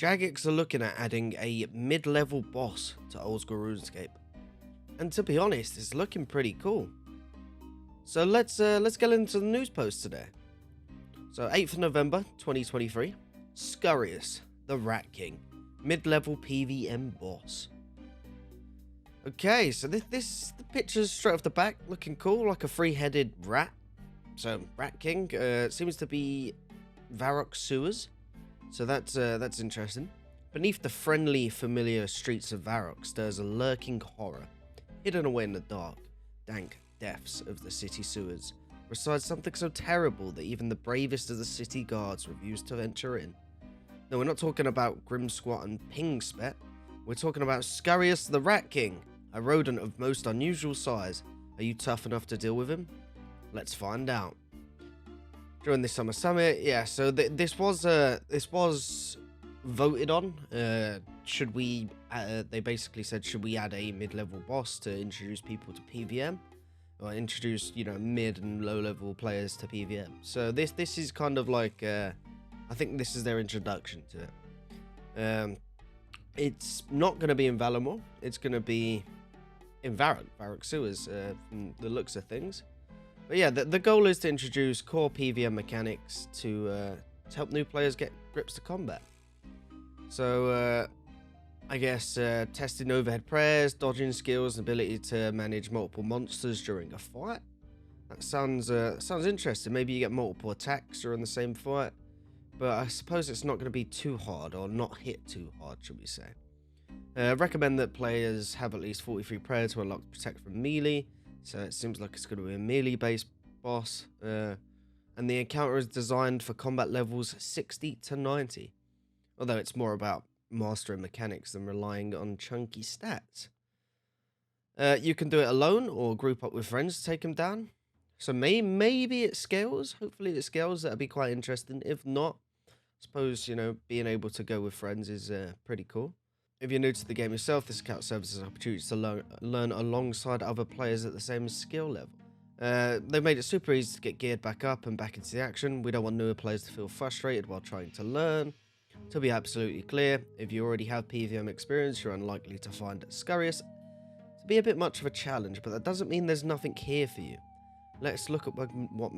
Jagex are looking at adding a mid-level boss to Old School Runescape, and to be honest, it's looking pretty cool. So let's get into the news post today. So 8th of November 2023, Scarious, the Rat King, mid-level PVM boss. Okay, so the picture's straight off the back, looking cool, like a three-headed rat. So Rat King seems to be Varrock sewers. So that's interesting. Beneath the friendly, familiar streets of Varrock stirs a lurking horror. Hidden away in the dark, dank depths of the city sewers resides something so terrible that even the bravest of the city guards refuse to venture in. No, we're not talking about Grim Squat and Ping Spet. We're talking about Scarious the Rat King, a rodent of most unusual size. Are you tough enough to deal with him? Let's find out. During this summer summit, yeah, so this was voted on. Should we, they basically said, should we add a mid-level boss to introduce people to PVM? Or introduce, mid and low-level players to PVM. So this is kind of like, I think this is their introduction to it. It's not going to be in Valamore. It's going to be in Varrock Sewers, from the looks of things. But yeah, the goal is to introduce core PVM mechanics to help new players get grips to combat. So, I guess testing overhead prayers, dodging skills, and ability to manage multiple monsters during a fight. That sounds interesting. Maybe you get multiple attacks during the same fight. But I suppose it's not going to be too hard, or not hit too hard, should we say. Recommend that players have at least 43 prayers to unlock Protect from melee. So it seems like it's going to be a melee-based boss. And the encounter is designed for combat levels 60 to 90. Although it's more about mastering mechanics than relying on chunky stats. You can do it alone or group up with friends to take him down. So maybe it scales. Hopefully it scales. That'd be quite interesting. If not, I suppose, being able to go with friends is pretty cool. If you're new to the game yourself, this account serves as an opportunity to learn alongside other players at the same skill level. They've made it super easy to get geared back up and back into the action. We don't want newer players to feel frustrated while trying to learn. To be absolutely clear, if you already have PVM experience, you're unlikely to find Scarious to be a bit much of a challenge, but that doesn't mean there's nothing here for you. Let's look at what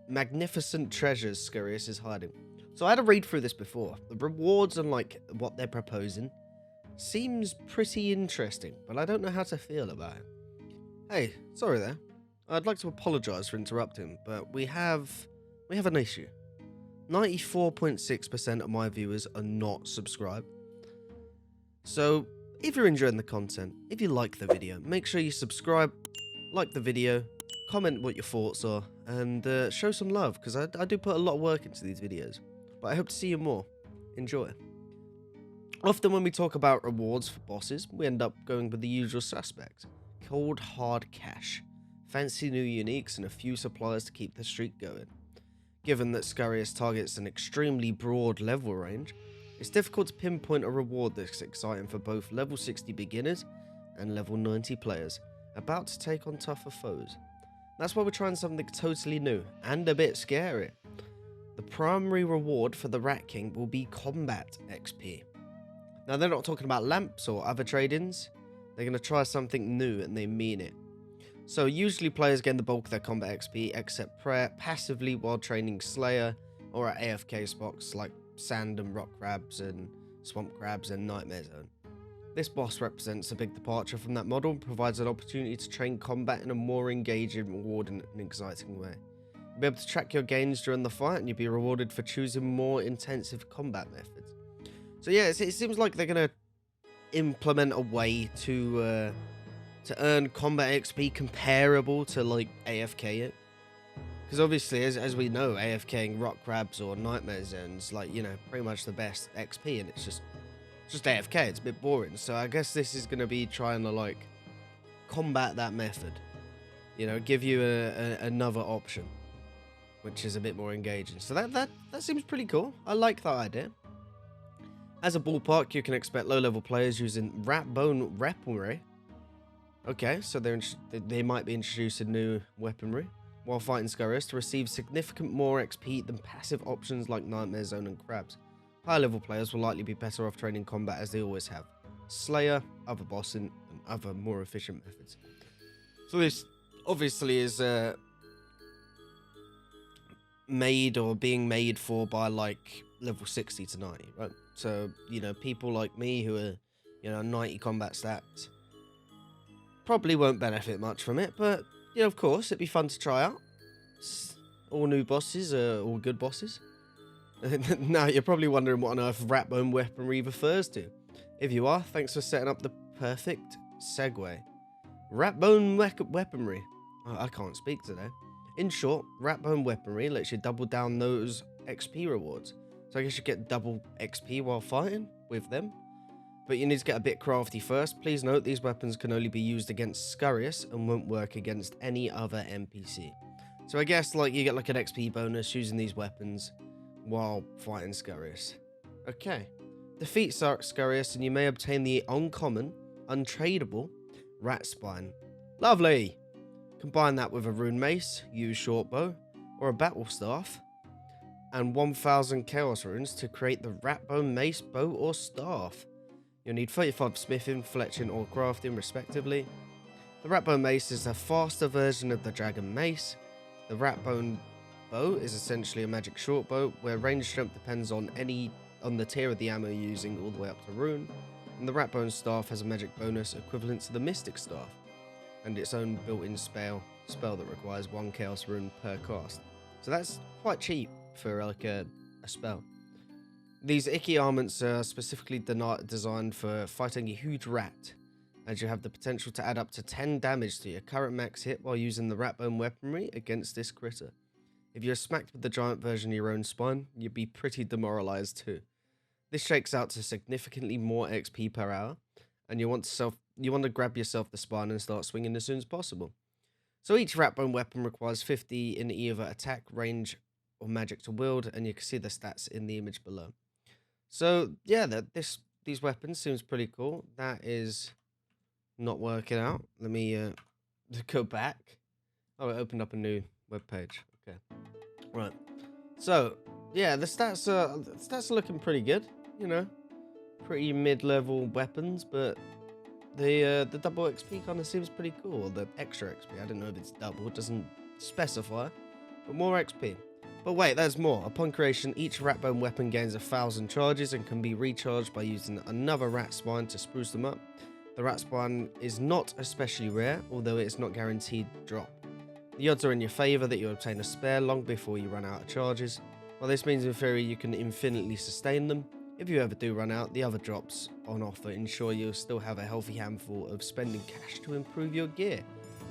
magnificent treasures Scarious is hiding. So I had to read through this before. The rewards and what they're proposing seems pretty interesting, but I don't know how to feel about it. Hey, sorry there. I'd like to apologise for interrupting, but we have an issue. 94.6% of my viewers are not subscribed. So if you're enjoying the content, if you like the video, make sure you subscribe, like the video, comment what your thoughts are, and show some love, because I do put a lot of work into these videos. But I hope to see you more. Enjoy. Often when we talk about rewards for bosses, we end up going with the usual suspects. Cold hard cash, fancy new uniques, and a few suppliers to keep the streak going. Given that Scarious targets an extremely broad level range, it's difficult to pinpoint a reward that's exciting for both level 60 beginners and level 90 players about to take on tougher foes. That's why we're trying something totally new and a bit scary. The primary reward for the Rat King will be combat XP. Now, they're not talking about lamps or other trade-ins. They're going to try something new, and they mean it. So, usually players gain the bulk of their combat XP, except prayer, passively while training Slayer, or at AFK spots like Sand and Rock Crabs and Swamp Crabs and Nightmare Zone. This boss represents a big departure from that model and provides an opportunity to train combat in a more engaging, rewarding, and exciting way. You'll be able to track your gains during the fight, and you'll be rewarded for choosing more intensive combat methods. So yeah, it seems like they're going to implement a way to earn combat XP comparable to AFK it. Because obviously, as we know, AFKing Rock Crabs or Nightmare Zones, pretty much the best XP, and it's just AFK, it's a bit boring. So I guess this is going to be trying to combat that method. Give you another option, which is a bit more engaging. So that seems pretty cool. I like that idea. As a ballpark, you can expect low-level players using Ratbone weaponry. Okay, so they might be introducing new weaponry while fighting Scarious to receive significant more XP than passive options like Nightmare Zone and Crabs. higher level players will likely be better off training combat as they always have. Slayer, other bossing, and other more efficient methods. So this obviously is made or being made for by like level 60 to 90, right? So, you know, people like me who are, you know, 90 combat stats probably won't benefit much from it, but, you know, of course, it'd be fun to try out. All new bosses are all good bosses. Now, you're probably wondering what on earth Ratbone weaponry refers to. If you are, thanks for setting up the perfect segue. Ratbone weaponry. Oh, I can't speak today. In short, Ratbone weaponry lets you double down those XP rewards. So I guess you get double XP while fighting with them. But you need to get a bit crafty first. Please note these weapons can only be used against Scarious and won't work against any other NPC. So I guess like you get like an XP bonus using these weapons while fighting Scarious. Okay. Defeat Scarious and you may obtain the uncommon, untradeable Rat Spine. Lovely! Combine that with a rune mace, use short bow, or a battle staff, and 1000 chaos runes to create the Ratbone mace, bow, or staff. You'll need 35 smithing, fletching, or crafting respectively. The Ratbone mace is a faster version of the dragon mace. The Ratbone bow is essentially a magic short bow, where range strength depends on the tier of the ammo you're using all the way up to rune. And the Ratbone staff has a magic bonus equivalent to the mystic staff, and its own built-in spell that requires 1 chaos rune per cast. So that's quite cheap for like a spell. These icky armaments are specifically designed for fighting a huge rat, as you have the potential to add up to 10 damage to your current max hit while using the Ratbone weaponry against this critter. If you're smacked with the giant version of your own spine, you'd be pretty demoralized too. This shakes out to significantly more XP per hour, and you want to grab yourself the spine and start swinging as soon as possible. So each Ratbone weapon requires 50 in either attack, range, or magic to wield, and you can see the stats in the image below. So yeah, these weapons seems pretty cool. That is not working out. Let me go back. Oh, it opened up a new web page. Okay, right. So yeah, the stats are looking pretty good. You know, pretty mid-level weapons, but the double XP kind of seems pretty cool. The extra XP, I don't know if it's double, it doesn't specify, but more XP. But wait, there's more. Upon creation, each Ratbone weapon gains 1000 charges and can be recharged by using another rat spine to spruce them up. The rat spine is not especially rare, although it's not guaranteed drop. The odds are in your favour that you'll obtain a spare long before you run out of charges. While this means in theory you can infinitely sustain them, if you ever do run out, the other drops on offer ensure you'll still have a healthy handful of spending cash to improve your gear.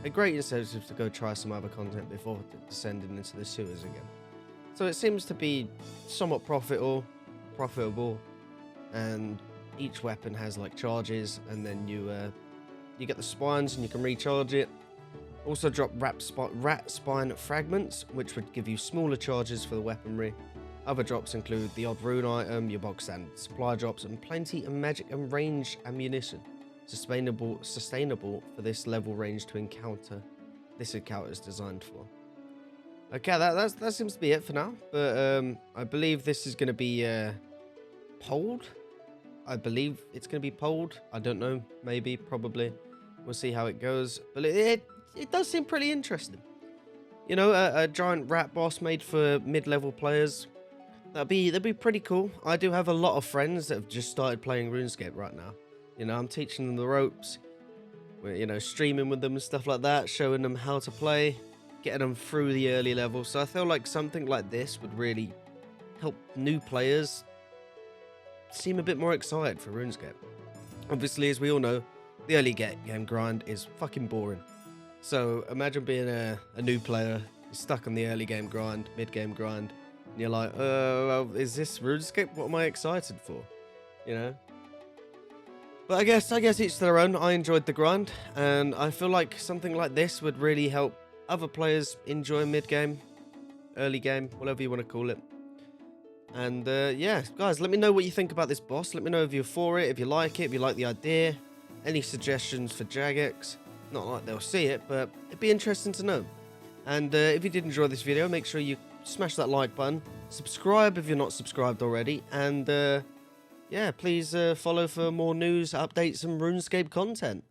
A great incentive to go try some other content before descending into the sewers again. So it seems to be somewhat profitable, and each weapon has like charges, and then you get the spines and you can recharge it. Also drop rat spine fragments, which would give you smaller charges for the weaponry. Other drops include the odd rune item, your bog standard supply drops, and plenty of magic and ranged ammunition. Sustainable for this level range to encounter. This encounter is designed for. Okay, that seems to be it for now. But I believe this is going to be polled. I believe it's going to be polled. I don't know. Maybe, probably. We'll see how it goes. But it does seem pretty interesting. You know, a giant rat boss made for mid-level players. That'd be pretty cool. I do have a lot of friends that have just started playing RuneScape right now. You know, I'm teaching them the ropes. We're, you know, streaming with them and stuff like that, showing them how to play, getting them through the early levels. So I feel like something like this would really help new players seem a bit more excited for RuneScape. Obviously, as we all know, the early game grind is fucking boring. So imagine being a new player, you're stuck on the early game grind, mid game grind, and you're like, well, is this RuneScape? What am I excited for? You know? But I guess each to their own. I enjoyed the grind, and I feel like something like this would really help other players enjoy mid-game, early game, whatever you want to call it. And yeah, guys, let me know what you think about this boss. Let me know if you're for it, if you like it, if you like the idea. Any suggestions for Jagex? Not like they'll see it, but it'd be interesting to know. And if you did enjoy this video, make sure you smash that like button, subscribe if you're not subscribed already, and yeah, please follow for more news, updates, and RuneScape content.